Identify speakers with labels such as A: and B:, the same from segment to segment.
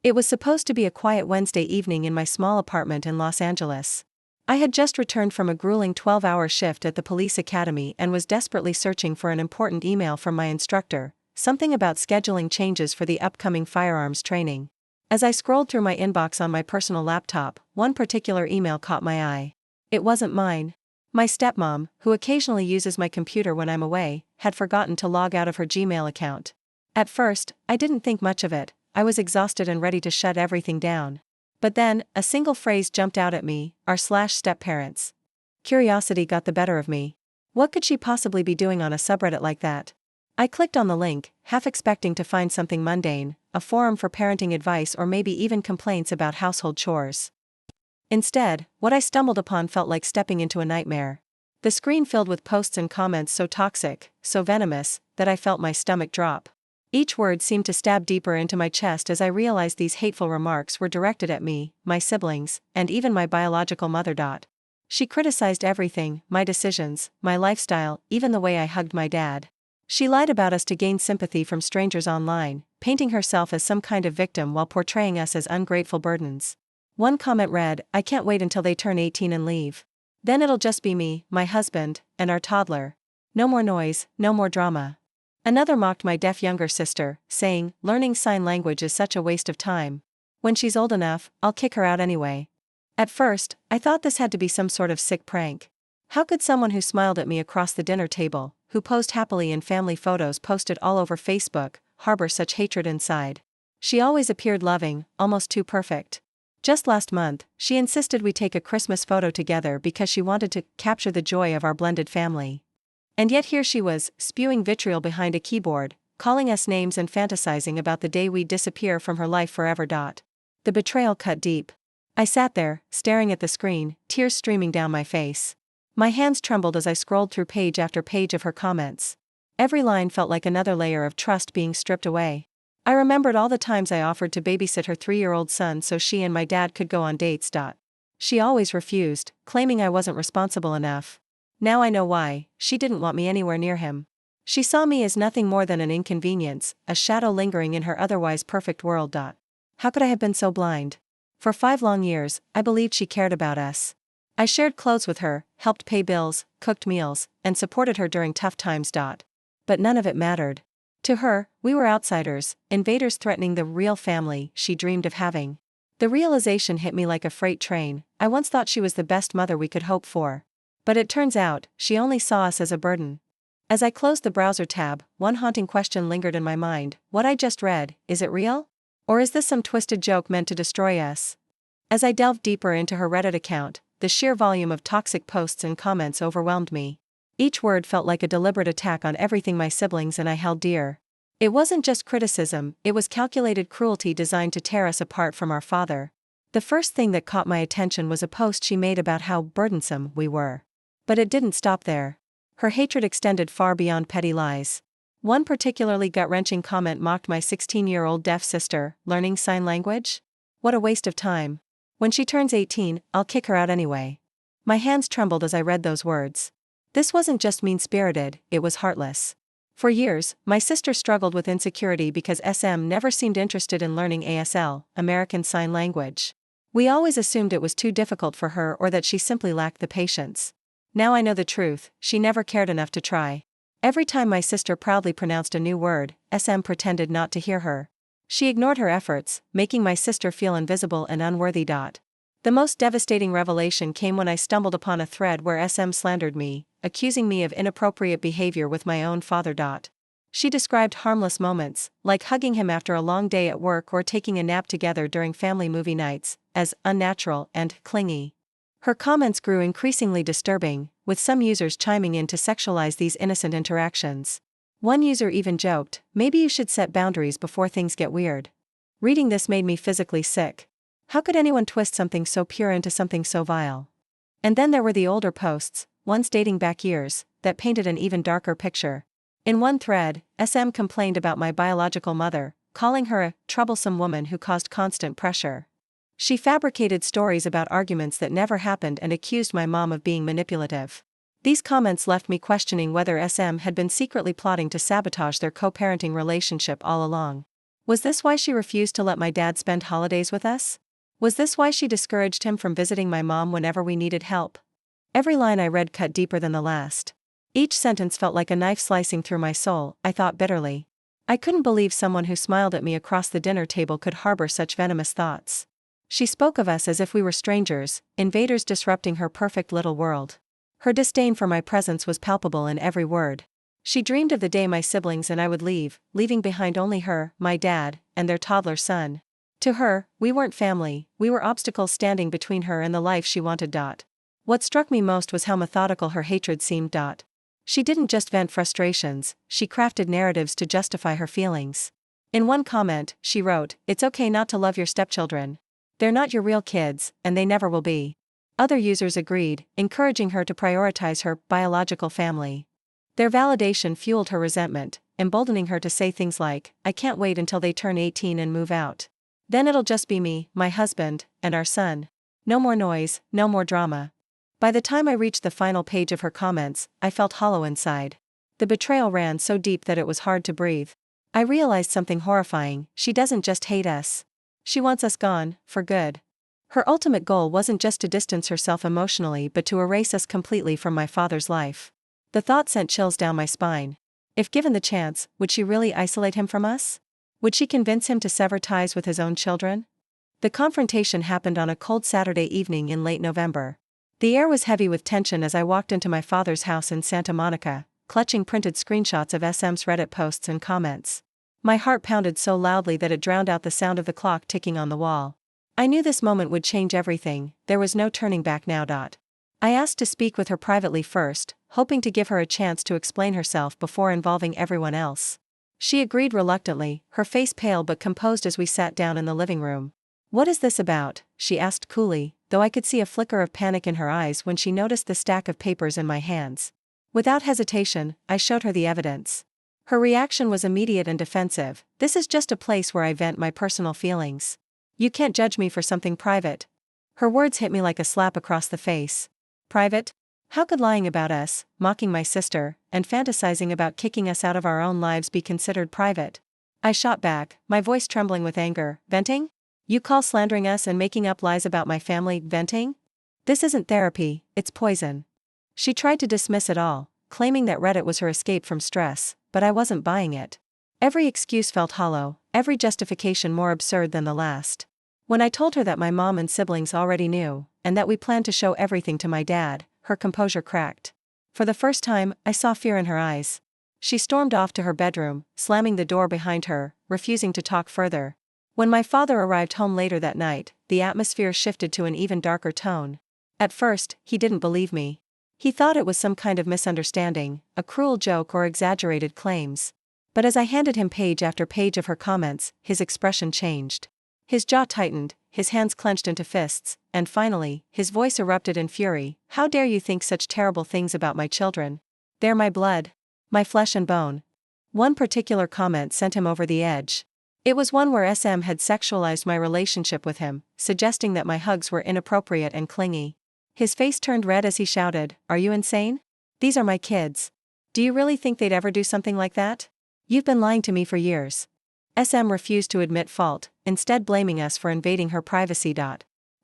A: It was supposed to be a quiet Wednesday evening in my small apartment in Los Angeles. I had just returned from a grueling 12-hour shift at the police academy and was desperately searching for an important email from my instructor, something about scheduling changes for the upcoming firearms training. As I scrolled through my inbox on my personal laptop, one particular email caught my eye. It wasn't mine. My stepmom, who occasionally uses my computer when I'm away, had forgotten to log out of her Gmail account. At first, I didn't think much of it. I was exhausted and ready to shut everything down. But then, a single phrase jumped out at me: our/step-parents. Curiosity got the better of me. What could she possibly be doing on a subreddit like that? I clicked on the link, half expecting to find something mundane, a forum for parenting advice or maybe even complaints about household chores. Instead, what I stumbled upon felt like stepping into a nightmare. The screen filled with posts and comments so toxic, so venomous, that I felt my stomach drop. Each word seemed to stab deeper into my chest as I realized these hateful remarks were directed at me, my siblings, and even my biological mother. She criticized everything: my decisions, my lifestyle, even the way I hugged my dad. She lied about us to gain sympathy from strangers online, painting herself as some kind of victim while portraying us as ungrateful burdens. One comment read, "I can't wait until they turn 18 and leave. Then it'll just be me, my husband, and our toddler. No more noise, no more drama." Another mocked my deaf younger sister, saying, "Learning sign language is such a waste of time. When she's old enough, I'll kick her out anyway." At first, I thought this had to be some sort of sick prank. How could someone who smiled at me across the dinner table, who posed happily in family photos posted all over Facebook, harbor such hatred inside? She always appeared loving, almost too perfect. Just last month, she insisted we take a Christmas photo together because she wanted to capture the joy of our blended family. And yet here she was, spewing vitriol behind a keyboard, calling us names and fantasizing about the day we'd disappear from her life forever. The betrayal cut deep. I sat there, staring at the screen, tears streaming down my face. My hands trembled as I scrolled through page after page of her comments. Every line felt like another layer of trust being stripped away. I remembered all the times I offered to babysit her 3-year-old son so she and my dad could go on dates. She always refused, claiming I wasn't responsible enough. Now I know why: she didn't want me anywhere near him. She saw me as nothing more than an inconvenience, a shadow lingering in her otherwise perfect world. How could I have been so blind? For 5 long years, I believed she cared about us. I shared clothes with her, helped pay bills, cooked meals, and supported her during tough times. But none of it mattered. To her, we were outsiders, invaders threatening the real family she dreamed of having. The realization hit me like a freight train. I once thought she was the best mother we could hope for. But it turns out, she only saw us as a burden. As I closed the browser tab, one haunting question lingered in my mind: what I just read, is it real? Or is this some twisted joke meant to destroy us? As I delved deeper into her Reddit account, the sheer volume of toxic posts and comments overwhelmed me. Each word felt like a deliberate attack on everything my siblings and I held dear. It wasn't just criticism, it was calculated cruelty designed to tear us apart from our father. The first thing that caught my attention was a post she made about how burdensome we were. But it didn't stop there. Her hatred extended far beyond petty lies. One particularly gut-wrenching comment mocked my 16-year-old deaf sister: learning sign language? What a waste of time. When she turns 18, I'll kick her out anyway. My hands trembled as I read those words. This wasn't just mean-spirited, it was heartless. For years, my sister struggled with insecurity because SM never seemed interested in learning ASL, American Sign Language. We always assumed it was too difficult for her or that she simply lacked the patience. Now I know the truth: she never cared enough to try. Every time my sister proudly pronounced a new word, SM pretended not to hear her. She ignored her efforts, making my sister feel invisible and unworthy. The most devastating revelation came when I stumbled upon a thread where SM slandered me, accusing me of inappropriate behavior with my own father. She described harmless moments, like hugging him after a long day at work or taking a nap together during family movie nights, as unnatural and clingy. Her comments grew increasingly disturbing, with some users chiming in to sexualize these innocent interactions. One user even joked, "Maybe you should set boundaries before things get weird." Reading this made me physically sick. How could anyone twist something so pure into something so vile? And then there were the older posts, ones dating back years, that painted an even darker picture. In one thread, SM complained about my biological mother, calling her a troublesome woman who caused constant pressure. She fabricated stories about arguments that never happened and accused my mom of being manipulative. These comments left me questioning whether SM had been secretly plotting to sabotage their co-parenting relationship all along. Was this why she refused to let my dad spend holidays with us? Was this why she discouraged him from visiting my mom whenever we needed help? Every line I read cut deeper than the last. Each sentence felt like a knife slicing through my soul, I thought bitterly. I couldn't believe someone who smiled at me across the dinner table could harbor such venomous thoughts. She spoke of us as if we were strangers, invaders disrupting her perfect little world. Her disdain for my presence was palpable in every word. She dreamed of the day my siblings and I would leave, leaving behind only her, my dad, and their toddler son. To her, we weren't family, we were obstacles standing between her and the life she wanted. What struck me most was how methodical her hatred seemed. She didn't just vent frustrations, she crafted narratives to justify her feelings. In one comment, she wrote, "It's okay not to love your stepchildren. They're not your real kids, and they never will be." Other users agreed, encouraging her to prioritize her biological family. Their validation fueled her resentment, emboldening her to say things like, "I can't wait until they turn 18 and move out. Then it'll just be me, my husband, and our son. No more noise, no more drama." By the time I reached the final page of her comments, I felt hollow inside. The betrayal ran so deep that it was hard to breathe. I realized something horrifying: she doesn't just hate us. She wants us gone, for good. Her ultimate goal wasn't just to distance herself emotionally but to erase us completely from my father's life. The thought sent chills down my spine. If given the chance, would she really isolate him from us? Would she convince him to sever ties with his own children? The confrontation happened on a cold Saturday evening in late November. The air was heavy with tension as I walked into my father's house in Santa Monica, clutching printed screenshots of SM's Reddit posts and comments. My heart pounded so loudly that it drowned out the sound of the clock ticking on the wall. I knew this moment would change everything, there was no turning back now. I asked to speak with her privately first, hoping to give her a chance to explain herself before involving everyone else. She agreed reluctantly, her face pale but composed as we sat down in the living room. "What is this about?" she asked coolly, though I could see a flicker of panic in her eyes when she noticed the stack of papers in my hands. Without hesitation, I showed her the evidence. Her reaction was immediate and defensive. "This is just a place where I vent my personal feelings. You can't judge me for something private." Her words hit me like a slap across the face. Private? How could lying about us, mocking my sister, and fantasizing about kicking us out of our own lives be considered private? I shot back, my voice trembling with anger. "Venting? You call slandering us and making up lies about my family venting? This isn't therapy, it's poison." She tried to dismiss it all, claiming that Reddit was her escape from stress, but I wasn't buying it. Every excuse felt hollow, every justification more absurd than the last. When I told her that my mom and siblings already knew, and that we planned to show everything to my dad, her composure cracked. For the first time, I saw fear in her eyes. She stormed off to her bedroom, slamming the door behind her, refusing to talk further. When my father arrived home later that night, the atmosphere shifted to an even darker tone. At first, he didn't believe me. He thought it was some kind of misunderstanding, a cruel joke or exaggerated claims. But as I handed him page after page of her comments, his expression changed. His jaw tightened, his hands clenched into fists, and finally, his voice erupted in fury. "How dare you think such terrible things about my children? They're my blood, my flesh and bone." One particular comment sent him over the edge. It was one where SM had sexualized my relationship with him, suggesting that my hugs were inappropriate and clingy. His face turned red as he shouted, "Are you insane? These are my kids. Do you really think they'd ever do something like that? You've been lying to me for years." SM refused to admit fault, instead blaming us for invading her privacy.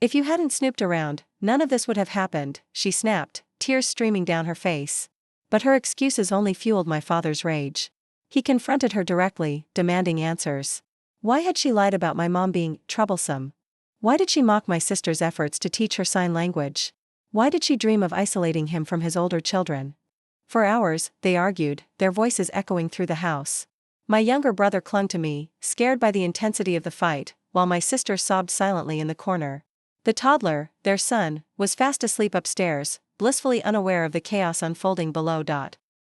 A: "If you hadn't snooped around, none of this would have happened," she snapped, tears streaming down her face. But her excuses only fueled my father's rage. He confronted her directly, demanding answers. Why had she lied about my mom being troublesome? Why did she mock my sister's efforts to teach her sign language? Why did she dream of isolating him from his older children? For hours, they argued, their voices echoing through the house. My younger brother clung to me, scared by the intensity of the fight, while my sister sobbed silently in the corner. The toddler, their son, was fast asleep upstairs, blissfully unaware of the chaos unfolding below.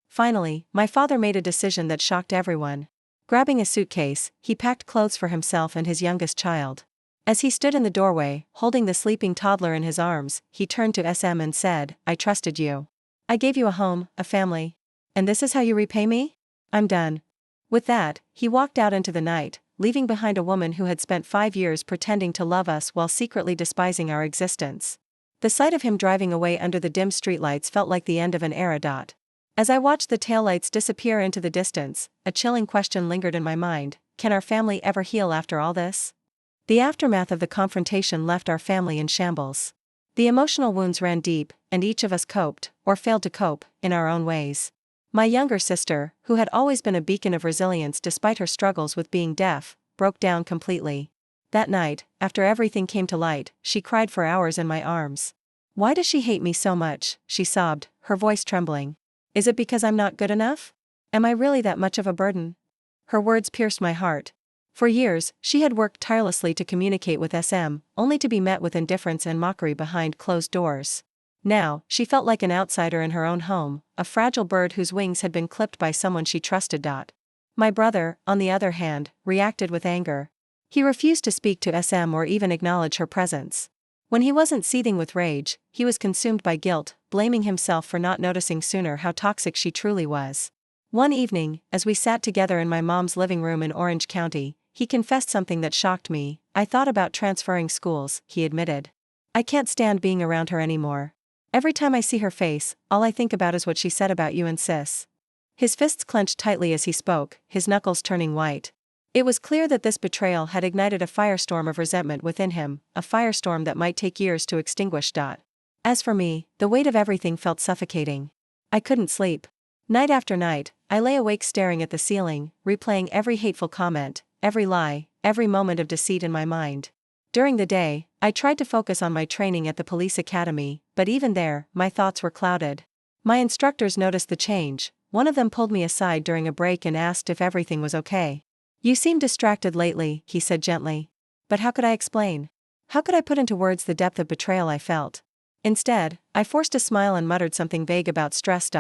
A: Finally, my father made a decision that shocked everyone. Grabbing a suitcase, he packed clothes for himself and his youngest child. As he stood in the doorway, holding the sleeping toddler in his arms, he turned to SM and said, "I trusted you. I gave you a home, a family. And this is how you repay me? I'm done." With that, he walked out into the night, leaving behind a woman who had spent 5 years pretending to love us while secretly despising our existence. The sight of him driving away under the dim streetlights felt like the end of an era. As I watched the taillights disappear into the distance, a chilling question lingered in my mind: can our family ever heal after all this? The aftermath of the confrontation left our family in shambles. The emotional wounds ran deep, and each of us coped, or failed to cope, in our own ways. My younger sister, who had always been a beacon of resilience despite her struggles with being deaf, broke down completely. That night, after everything came to light, she cried for hours in my arms. "Why does she hate me so much?" she sobbed, her voice trembling. "Is it because I'm not good enough? Am I really that much of a burden?" Her words pierced my heart. For years, she had worked tirelessly to communicate with SM, only to be met with indifference and mockery behind closed doors. Now, she felt like an outsider in her own home, a fragile bird whose wings had been clipped by someone she trusted. My brother, on the other hand, reacted with anger. He refused to speak to SM or even acknowledge her presence. When he wasn't seething with rage, he was consumed by guilt, blaming himself for not noticing sooner how toxic she truly was. One evening, as we sat together in my mom's living room in Orange County, he confessed something that shocked me. "I thought about transferring schools," he admitted. "I can't stand being around her anymore. Every time I see her face, all I think about is what she said about you and sis." His fists clenched tightly as he spoke, his knuckles turning white. It was clear that this betrayal had ignited a firestorm of resentment within him, a firestorm that might take years to extinguish. As for me, the weight of everything felt suffocating. I couldn't sleep. Night after night, I lay awake staring at the ceiling, replaying every hateful comment, every lie, every moment of deceit in my mind. During the day, I tried to focus on my training at the police academy, but even there, my thoughts were clouded. My instructors noticed the change. One of them pulled me aside during a break and asked if everything was okay. "You seem distracted lately," he said gently. But how could I explain? How could I put into words the depth of betrayal I felt? Instead, I forced a smile and muttered something vague about stress.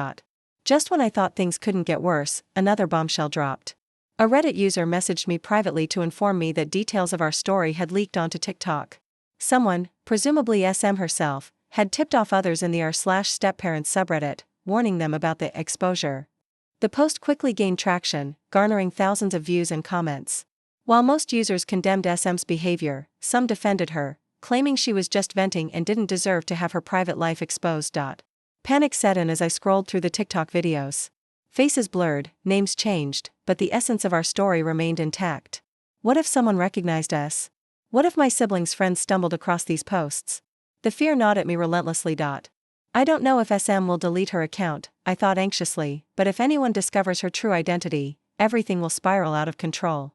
A: Just when I thought things couldn't get worse, another bombshell dropped. A Reddit user messaged me privately to inform me that details of our story had leaked onto TikTok. Someone, presumably SM herself, had tipped off others in the r/stepparents subreddit, warning them about the exposure. The post quickly gained traction, garnering thousands of views and comments. While most users condemned SM's behavior, some defended her, claiming she was just venting and didn't deserve to have her private life exposed. Panic set in as I scrolled through the TikTok videos. Faces blurred, names changed, but the essence of our story remained intact. What if someone recognized us? What if my siblings' friends stumbled across these posts? The fear gnawed at me relentlessly. I don't know if SM will delete her account, I thought anxiously, but if anyone discovers her true identity, everything will spiral out of control.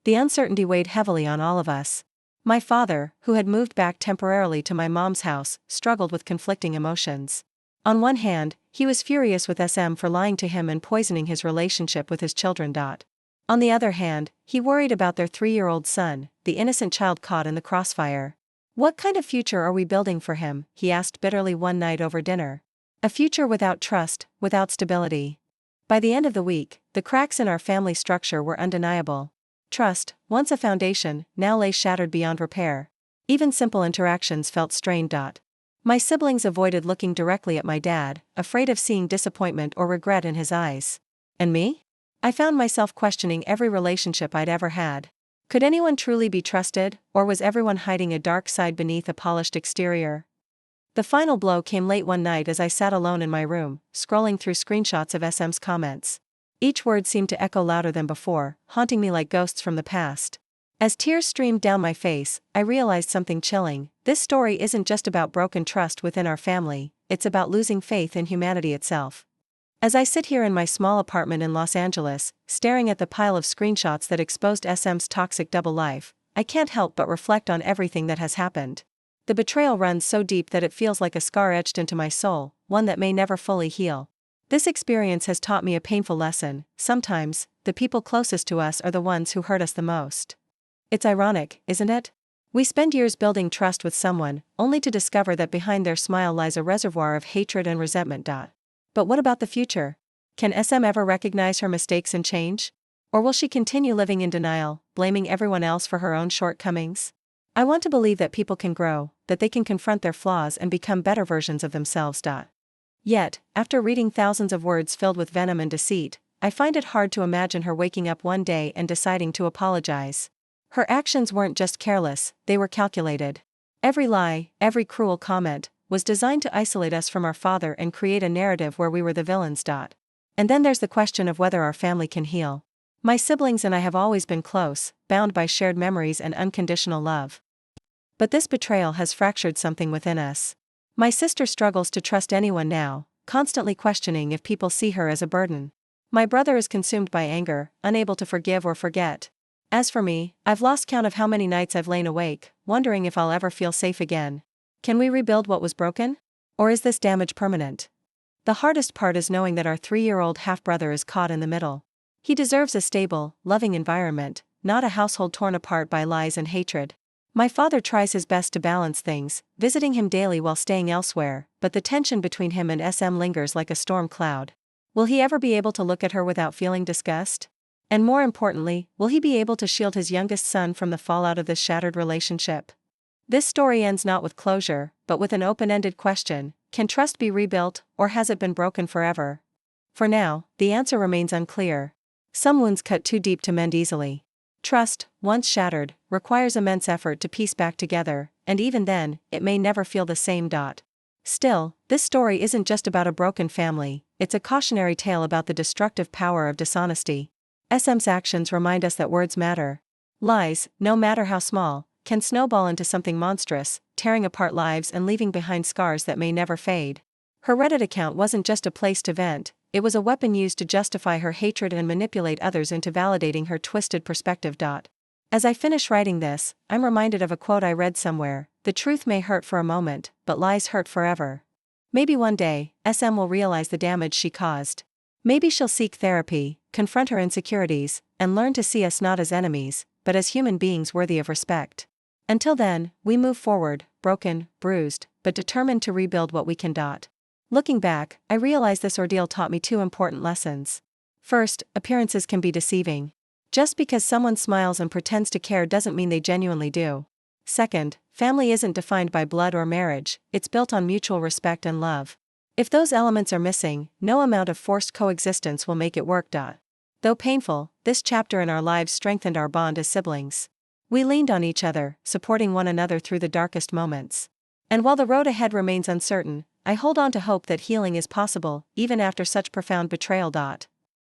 A: The uncertainty weighed heavily on all of us. My father, who had moved back temporarily to my mom's house, struggled with conflicting emotions. On one hand, he was furious with SM for lying to him and poisoning his relationship with his children. On the other hand, he worried about their 3-year-old son, the innocent child caught in the crossfire. "What kind of future are we building for him?" he asked bitterly one night over dinner. "A future without trust, without stability." By the end of the week, the cracks in our family structure were undeniable. Trust, once a foundation, now lay shattered beyond repair. Even simple interactions felt strained. My siblings avoided looking directly at my dad, afraid of seeing disappointment or regret in his eyes. And me? I found myself questioning every relationship I'd ever had. Could anyone truly be trusted, or was everyone hiding a dark side beneath a polished exterior? The final blow came late one night as I sat alone in my room, scrolling through screenshots of SM's comments. Each word seemed to echo louder than before, haunting me like ghosts from the past. As tears streamed down my face, I realized something chilling. This story isn't just about broken trust within our family, it's about losing faith in humanity itself. As I sit here in my small apartment in Los Angeles, staring at the pile of screenshots that exposed SM's toxic double life, I can't help but reflect on everything that has happened. The betrayal runs so deep that it feels like a scar etched into my soul, one that may never fully heal. This experience has taught me a painful lesson. Sometimes, the people closest to us are the ones who hurt us the most. It's ironic, isn't it? We spend years building trust with someone, only to discover that behind their smile lies a reservoir of hatred and resentment. But what about the future? Can SM ever recognize her mistakes and change? Or will she continue living in denial, blaming everyone else for her own shortcomings? I want to believe that people can grow, that they can confront their flaws and become better versions of themselves. Yet, after reading thousands of words filled with venom and deceit, I find it hard to imagine her waking up one day and deciding to apologize. Her actions weren't just careless, they were calculated. Every lie, every cruel comment, was designed to isolate us from our father and create a narrative where we were the villains. And then there's the question of whether our family can heal. My siblings and I have always been close, bound by shared memories and unconditional love. But this betrayal has fractured something within us. My sister struggles to trust anyone now, constantly questioning if people see her as a burden. My brother is consumed by anger, unable to forgive or forget. As for me, I've lost count of how many nights I've lain awake, wondering if I'll ever feel safe again. Can we rebuild what was broken? Or is this damage permanent? The hardest part is knowing that our 3-year-old half-brother is caught in the middle. He deserves a stable, loving environment, not a household torn apart by lies and hatred. My father tries his best to balance things, visiting him daily while staying elsewhere, but the tension between him and SM lingers like a storm cloud. Will he ever be able to look at her without feeling disgust? And more importantly, will he be able to shield his youngest son from the fallout of this shattered relationship? This story ends not with closure, but with an open-ended question: can trust be rebuilt, or has it been broken forever? For now, the answer remains unclear. Some wounds cut too deep to mend easily. Trust, once shattered, requires immense effort to piece back together, and even then, it may never feel the same. Still, this story isn't just about a broken family, it's a cautionary tale about the destructive power of dishonesty. SM's actions remind us that words matter. Lies, no matter how small, can snowball into something monstrous, tearing apart lives and leaving behind scars that may never fade. Her Reddit account wasn't just a place to vent, it was a weapon used to justify her hatred and manipulate others into validating her twisted perspective. As I finish writing this, I'm reminded of a quote I read somewhere: the truth may hurt for a moment, but lies hurt forever. Maybe one day, SM will realize the damage she caused. Maybe she'll seek therapy, confront her insecurities, and learn to see us not as enemies, but as human beings worthy of respect. Until then, we move forward, broken, bruised, but determined to rebuild what we can. Looking back, I realize this ordeal taught me 2 important lessons. First, appearances can be deceiving. Just because someone smiles and pretends to care doesn't mean they genuinely do. Second, family isn't defined by blood or marriage, it's built on mutual respect and love. If those elements are missing, no amount of forced coexistence will make it work. Though painful, this chapter in our lives strengthened our bond as siblings. We leaned on each other, supporting one another through the darkest moments. And while the road ahead remains uncertain, I hold on to hope that healing is possible, even after such profound betrayal.